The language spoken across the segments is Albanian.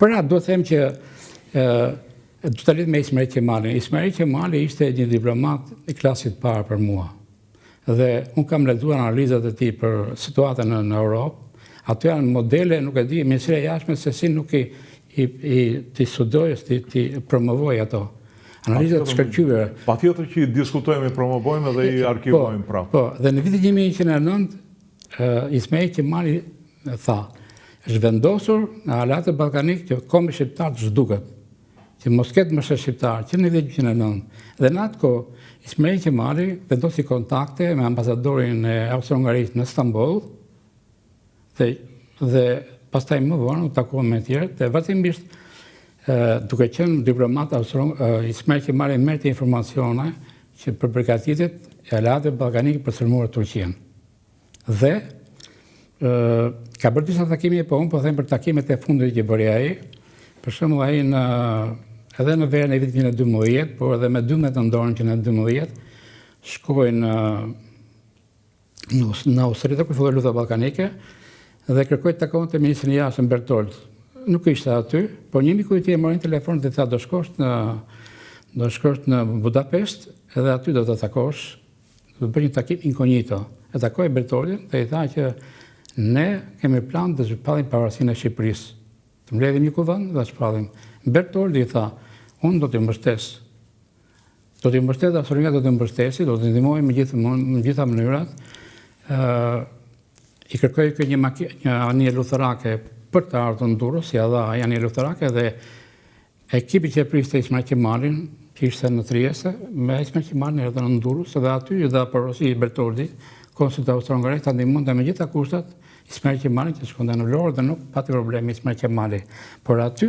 Për atë do të them që do të lidh me Ismail Qemalin. Ismail Qemali ishte një diplomat i klasit parë për mua. Dhe unë kam lexuar analizat e tij për situatën në Europë. Ato janë modele, nuk e di, Ministria e Jashtme se si nuk i studojë, ti promovoj ato. Analizat shkëlqyera. Patjetër që i diskutojmë, i promovojmë dhe i arkivojmë prapë. Po, dhe në vitin 1909 Ismail Qemali tha, është vendosur në Aleatë Ballkanik që kombë shqiptar të zhduket, që mos ketë më shqiptar, që në vitin 1909. Dhe në atë kohë Ismail Qemali vendosi kontakte me ambasadorin e Austro-Hungarisë në Stamboll, dhe pastaj më vonë u takuan me tjerë, dhe vazhdimisht duke qenë diplomat Ismail Qemali merrte informacione që për përgatitet e Aleatë Ballkanik për sulmuar Turqinë. Dhe ka bërë disa takime, po unë po them për takimet e fundit që bëri ai. Për shembull ai edhe në verën e vitit 2012, por edhe me 12 nëntorin që në 2012 shkoi në Austri ku filloi luftja ballkanike dhe kërkoi të takonte ministrin e jashtëm Bertold. Nuk ishte aty, por një miku i tij mori telefon dhe tha do shkosh në Budapest, edhe aty do të takosh, do të bëj një takim inkognito. E takoi Bertoldin dhe i tha që ne kemi plan të zhvillim pavarësinë e Shqipërisë. Të mbledhim një kuvend dhe shpallim. Bertoldi i tha, unë do t'i mbështes. Do t'i mbështes, Austria do t'i mbështesi, do t'i ndihmoj në gjitha mënyrat. I kërkoi një anije luftërake për të ardhur në Durrës, ja dha ai anije luftërake dhe ekipi që priste Ismail Qemalin, që ishte në Trieste, me Ismail Qemalin erdhën në Durrës dhe aty i dha porosi Bertoldi, konsul austro-hungarisë, ta ndihmonte me gjitha kushtet Ismail Qemalin që shkonte në Vlorë dhe nuk pati probleme Ismail Qemali. Por aty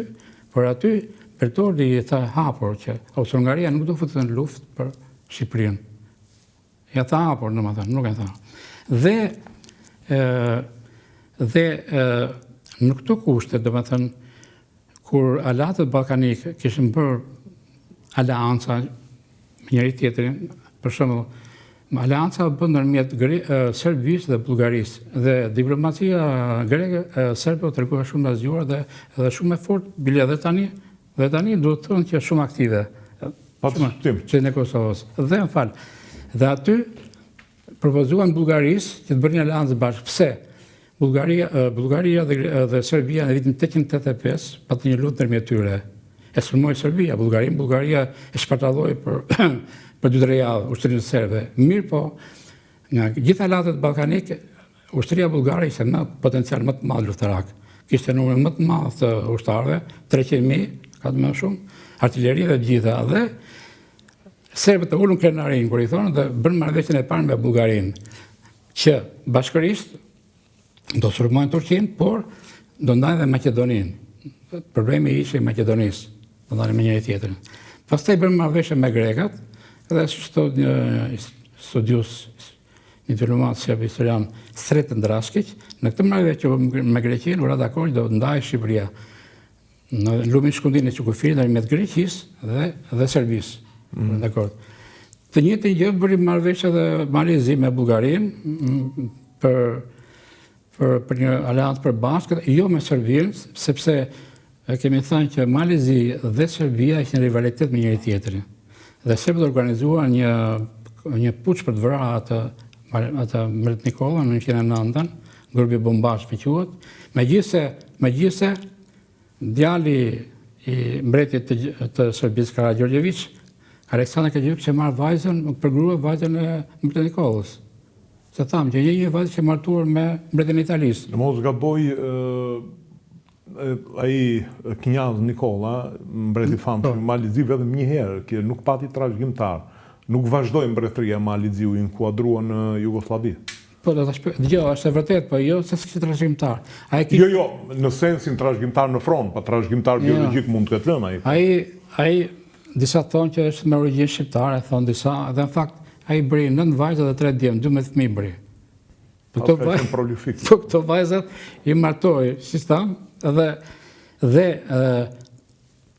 Bertoldi i tha hapur që Austro-Hungaria nuk do futet në luftë për Shqipërinë. Ja tha hapur, domethënë, nuk e tha. Dhe në këto kushte, domethënë, kur Aleatët Ballkanik kishin bërë aleanca me njëri tjetrin, për shembull, aleanca bën ndërmjet Serbisë dhe Bullgarisë dhe diplomacia greke serbe u tregua shumë e zgjuar dhe shumë e fortë bile dhe tani duhet të thonë që është shumë aktive. Që në Kosovës. Dhe më fal. Dhe aty propozuan Bullgarisë që të bënin aleancë bashkë. Pse? Bullgaria dhe Serbia në vitin 885 pati një luftë ndërmjet tyre. E sulmoi Serbia, Bullgaria e shpërtalloi për 2-3 javë ushtrinë serbe. Mirë po, nga gjitha aleatët ballkanike, ushtria bullgare ishte me potencial më të madh luftërak. Kishte numër më të madh të ushtarëve, 300.000, ka më shumë, artilleri dhe gjitha. Dhe serbët e ulën krenarin, kur i thonë, dhe bën marrëveshjen e parë me Bullgarinë, që bashkërisht do sulmojnë Turqinë, por do ndajnë dhe Maqedoninë. Problemi ishte i Maqedonisë, do ndajnë me njëri tjetrin. Pastaj bën marrëveshje me grekat, dhe thot një studius, një diplomat serb historian Sreten Draskić, në këtë marrëveshje me Greqinë u ra dakord do ndajë Shqipëria në lumin shkundin e Çukufirit ndërmjet Greqisë dhe Serbisë. Dakord. Të njëjtën gjë bëri marrëveshje dhe Malizi me Bullgarinë për një aleancë përbashkët, jo me Serbinë, sepse kemi thënë që Malizi dhe Serbia ishin rivalitet me njëri tjetrin. Dhe serbët organizuan një puç për të vrarë atë Mbret Nikolla në 1909, grupi bombash që quhet, megjithse djali i mbretit të Serbisë Karagjorgjević, Aleksandar Karagjorgjević e marr vajzën, përgrua vajzën e Mbret Nikollës. Se thamë që një vajzë që martuar me mbretin e Italisë. Në mos gaboj ai Knjaz Nikolla, mbreti famshëm i Malizi, vetëm një herë, që nuk pati trashëgimtar. Nuk vazhdoi mbretëria Maliziu, i inkuadrua në Jugosllavi. Po, dëgjoj, është e vërtet, po jo se s'kishte trashëgimtar. Jo, në sensin trashëgimtar në front, pa trashëgimtar biologjik mund të ketë lënë ai. Ai disa thonë që është me origjinë shqiptare, thonë disa, dhe në fakt ai bëri 9 vajza dhe 3 djem, 12 fëmijë bëri. Këto vajzat i martoi, si tham, dhe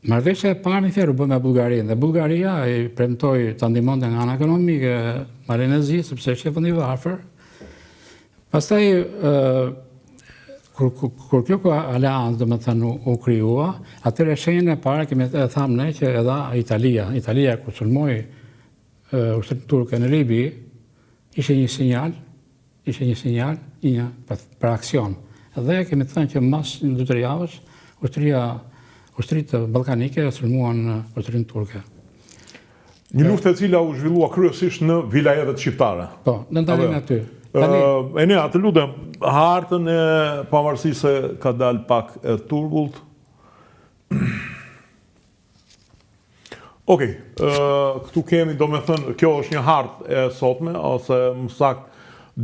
marrëveshja e parë u bë me Bullgarinë, dhe Bullgaria i premtoi ta ndihmonte nga ana ekonomike Marinezi, sepse ishte vendi i varfër. Pastaj Kur kjo aleancë, do më thënë, u kryua, atëre shenjën e para kemi thamë ne që edhe Italia kur sulmoi ushtrin turke në Libi, ishte një sinjal, për aksion. Dhe kemi thënë që mas 2-3 javësh, ushtrit ballkanike sulmuan ushtrin turke. Një luftë e cila u zhvillua kryesisht në vilajetet shqiptare. Po, në ndalim aty. Enea, të lutem, hartën e pavarësisë ka dalë pak e turbult. Okej, këtu kemi, do me thënë, kjo është një hartë e sotme, ose më saktë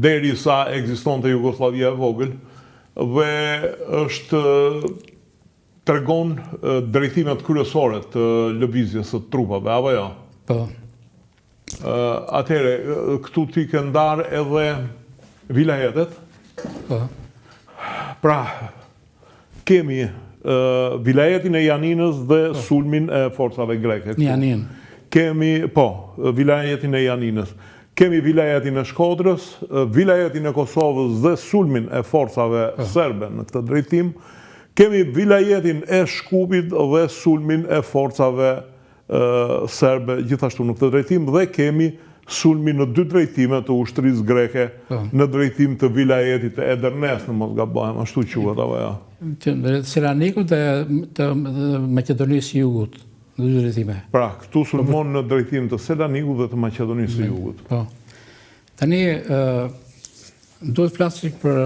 deri sa ekzistonte Jugoslavia e vogël, dhe është tregon drejtimet kryesore të lëvizjes së trupave, apo jo? Po. Atëre, këtu ti ke ndarë edhe vilajetet. Po. Pra, kemi vilajetin e Janinës dhe sulmin e forcave greke. Janin. Kemi, vilajetin e Janinës. Kemi vilajetin e Shkodrës, vilajetin e Kosovës dhe sulmin e forcave serbe në këtë drejtim. Kemi vilajetin e Shkupit dhe sulmin e forcave serbe gjithashtu në këtë drejtim, dhe kemi sulmin në 2 drejtime të ushtrisë greke në drejtim të vilajetit e Edernes, në mos gabohem, ashtu quhet apo jo? Selanikut dhe të Maqedonisë së Jugut, në 2 drejtime. Pra, këtu sulmon në drejtim të Selanikut dhe të Maqedonisë së Jugut. Po. Tani, duhet flasim për